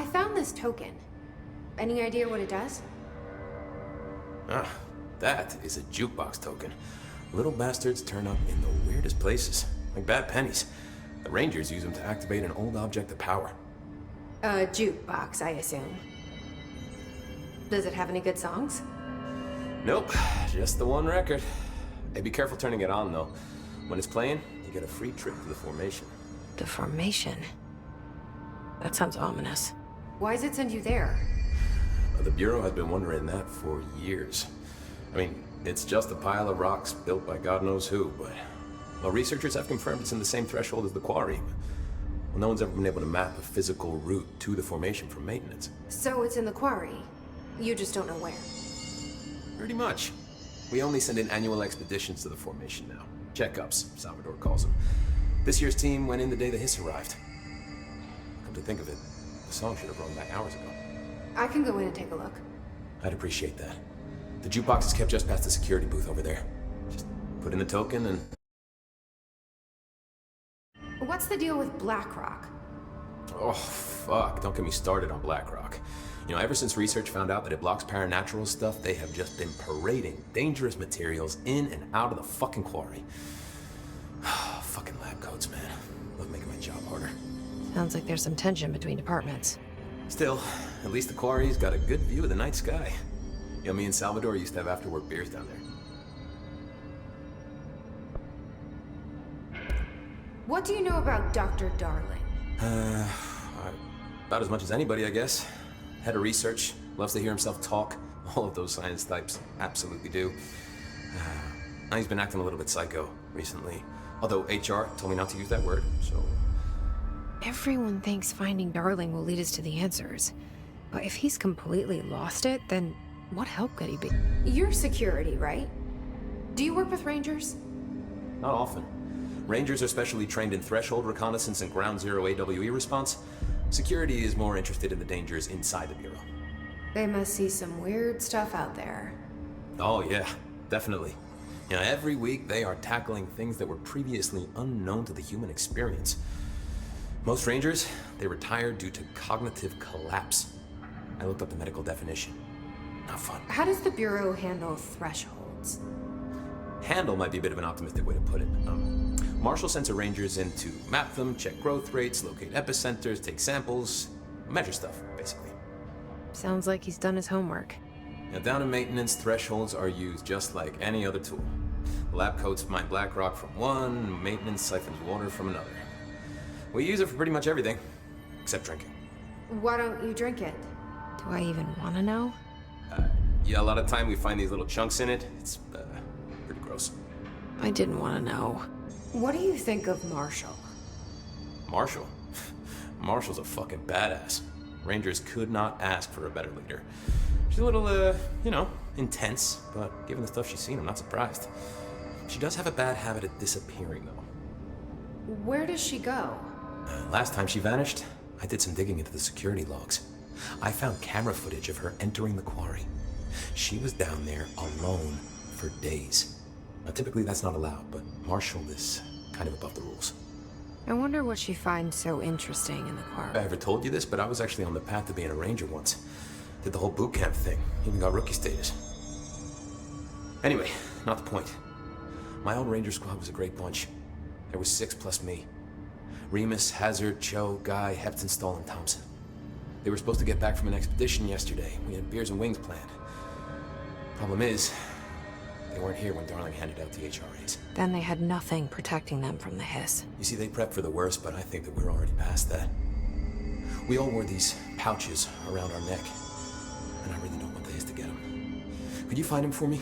I found this token. Any idea what it does? Ah, that is a jukebox token. Little bastards turn up in the weirdest places, like bad pennies. The Rangers use them to activate an old object of power. A jukebox, I assume. Does it have any good songs? Nope, just the one record. Hey, be careful turning it on, though. When it's playing, you get a free trip to the formation. The formation? That sounds ominous. Why does it send you there? The Bureau has been wondering that for years. I mean, it's just a pile of rocks built by God knows who, but... Well, researchers have confirmed it's in the same threshold as the quarry. Well, no one's ever been able to map a physical route to the formation for maintenance. So it's in the quarry. You just don't know where. Pretty much. We only send in annual expeditions to the formation now. Checkups, Salvador calls them. This year's team went in the day the hiss arrived. Come to think of it, the song should have run back hours ago. I can go in and take a look. I'd appreciate that. The jukebox is kept just past the security booth over there. Just put in the token and... What's the deal with BlackRock? Oh, fuck. Don't get me started on BlackRock. You know, ever since research found out that it blocks paranatural stuff, they have just been parading dangerous materials in and out of the fucking quarry. Fucking lab coats, man. Love making my job harder. Sounds like there's some tension between departments. Still, at least the quarry's got a good view of the night sky. You know, me and Salvador used to have after-work beers down there. What do you know about Dr. Darling? About as much as anybody, I guess. Head of research, loves to hear himself talk. All of those science types absolutely do. Now he's been acting a little bit psycho recently. Although HR told me not to use that word, so... Everyone thinks finding Darling will lead us to the answers. But if he's completely lost it, then what help could he be? You're security, right? Do you work with Rangers? Not often. Rangers are specially trained in threshold reconnaissance and ground zero AWE response. Security is more interested in the dangers inside the Bureau. They must see some weird stuff out there. Oh yeah, definitely. You know, every week they are tackling things that were previously unknown to the human experience. Most Rangers, they retire due to cognitive collapse. I looked up the medical definition. Not fun. How does the Bureau handle thresholds? Handle might be a bit of an optimistic way to put it. Marshall sends her Rangers in to map them, check growth rates, locate epicenters, take samples, measure stuff, basically. Sounds like he's done his homework. Now, down in maintenance, thresholds are used just like any other tool. The lab coats mine black rock from one, maintenance siphons water from another. We use it for pretty much everything, except drinking. Why don't you drink it? Do I even want to know? Yeah, a lot of time we find these little chunks in it. It's pretty gross. I didn't want to know. What do you think of Marshall? Marshall? Marshall's a fucking badass. Rangers could not ask for a better leader. She's a little, you know, intense, but given the stuff she's seen, I'm not surprised. She does have a bad habit of disappearing, though. Where does she go? Last time she vanished, I did some digging into the security logs. I found camera footage of her entering the quarry. She was down there alone for days. Now, typically that's not allowed, but Marshall is kind of above the rules. I wonder what she finds so interesting in the quarry. I ever told you this, but I was actually on the path to being a ranger once. Did the whole boot camp thing, even got rookie status. Anyway, not the point. My old ranger squad was a great bunch. There was 6 plus me. Remus, Hazard, Cho, Guy, Heptonstall, and Thompson. They were supposed to get back from an expedition yesterday. We had beers and wings planned. Problem is, they weren't here when Darling handed out the HRAs. Then they had nothing protecting them from the hiss. You see, they prepped for the worst, but I think that we're already past that. We all wore these pouches around our neck, and I really don't want the hiss to get them. Could you find them for me?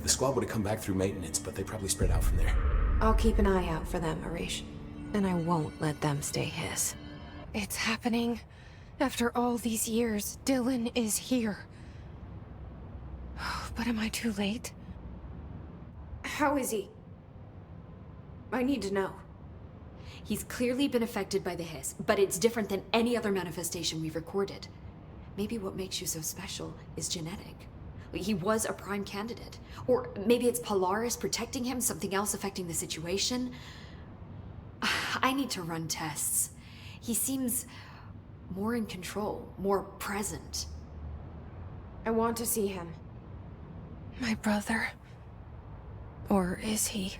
The squad would have come back through maintenance, but they probably spread out from there. I'll keep an eye out for them, Arish. And I won't let them stay hiss. It's happening. After all these years, Dylan is here. But am I too late? How is he? I need to know. He's clearly been affected by the hiss, but it's different than any other manifestation we've recorded. Maybe what makes you so special is genetic. He was a prime candidate. Or maybe it's Polaris protecting him, something else affecting the situation. I need to run tests. He seems more in control, more present. I want to see him. My brother. Or is he?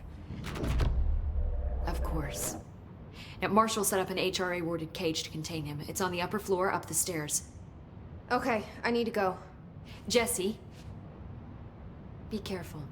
Of course. Now, Marshall set up an HRA-warded cage to contain him. It's on the upper floor, up the stairs. Okay, I need to go. Jesse, be careful.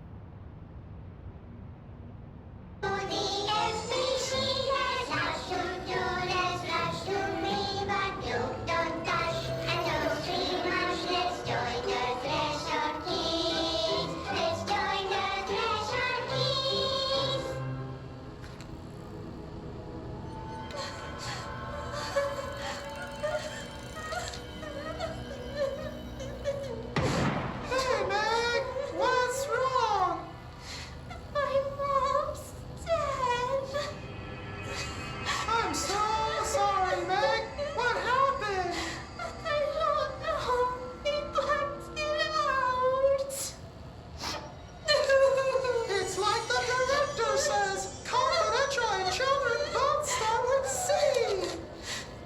Hey, Meg! What's wrong? My mom's dead. I'm so sorry, Meg! What happened? I don't know. He blacked it out. It's like the director says, confidential and children don't start with C.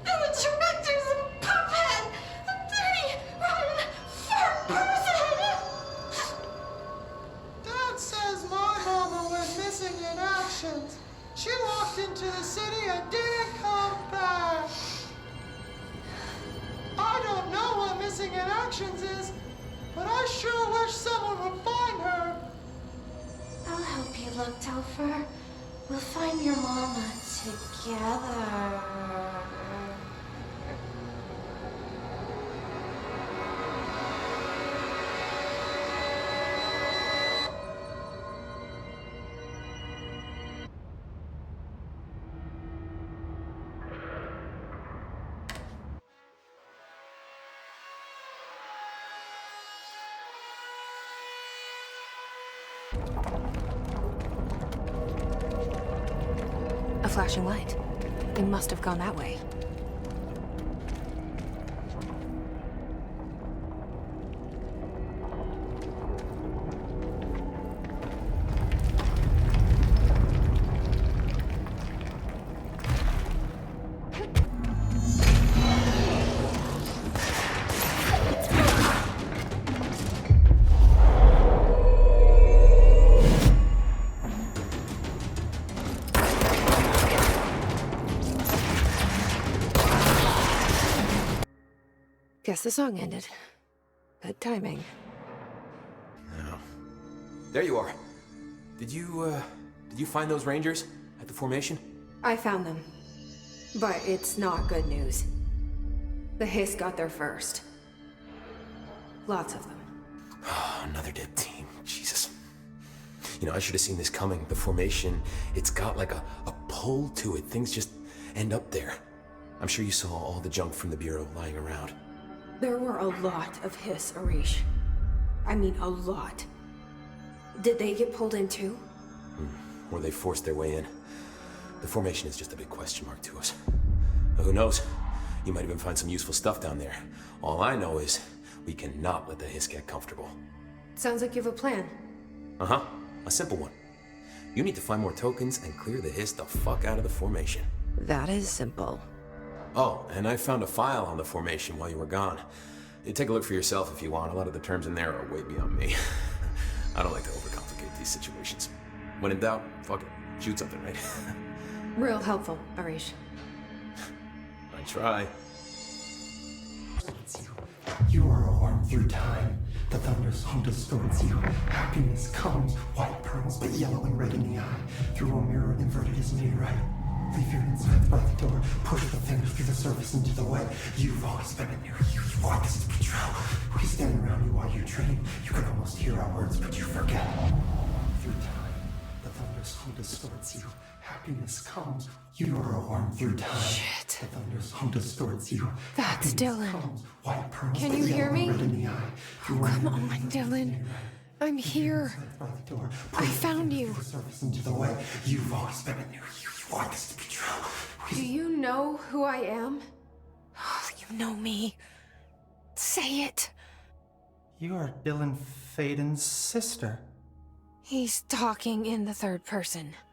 The director's a puppet. A dirty, rotten, fat person. Dad says my mama went missing in action. She walked into the city and didn't come back. I don't know what missing in actions is, but I sure wish someone would find her. I'll help you look, Topher. We'll find your mama together. A flashing light. They must have gone that way. Guess the song ended. Good timing. Oh. There you are. Did you find those Rangers at the formation? I found them. But it's not good news. The Hiss got there first. Lots of them. Oh, another dead team. Jesus. You know, I should have seen this coming. The formation, it's got like a pull to it. Things just end up there. I'm sure you saw all the junk from the Bureau lying around. There were a lot of Hiss, Arish. I mean, a lot. Did they get pulled in too? Or they forced their way in. The formation is just a big question mark to us. But who knows? You might even find some useful stuff down there. All I know is we cannot let the Hiss get comfortable. Sounds like you have a plan. Uh-huh. A simple one. You need to find more tokens and clear the Hiss the fuck out of the formation. That is simple. Oh, and I found a file on the formation while you were gone. You take a look for yourself if you want. A lot of the terms in there are way beyond me. I don't like to overcomplicate these situations. When in doubt, fuck it. Shoot something, right? Real helpful, Arish. I try. You are a worm through time. The thunders hum distorts you. Happiness comes, white pearls, but yellow and red in the eye. Through a mirror inverted is made right. Leave your insides by the door. Push the fingers through the surface into the way. You've always been in there. You want this to be true. We stand around you while you dream. You can almost hear our words, but you forget. Through time, the thunders hum distorts you. Happiness comes. You are a worm through time. Shit. The thunders hum distorts you. That's Happiness Dylan. comes, white pearls, Can but you hear yellow me? and red in the eye. Through a Come mirror on, inverted is Dylan. made right. I'm here. By the door. I found you. The surface into the way. You've always been in there. You want this to be true. Do you know who I am? Oh, you know me. Say it. You are Dylan Faden's sister. He's talking in the third person.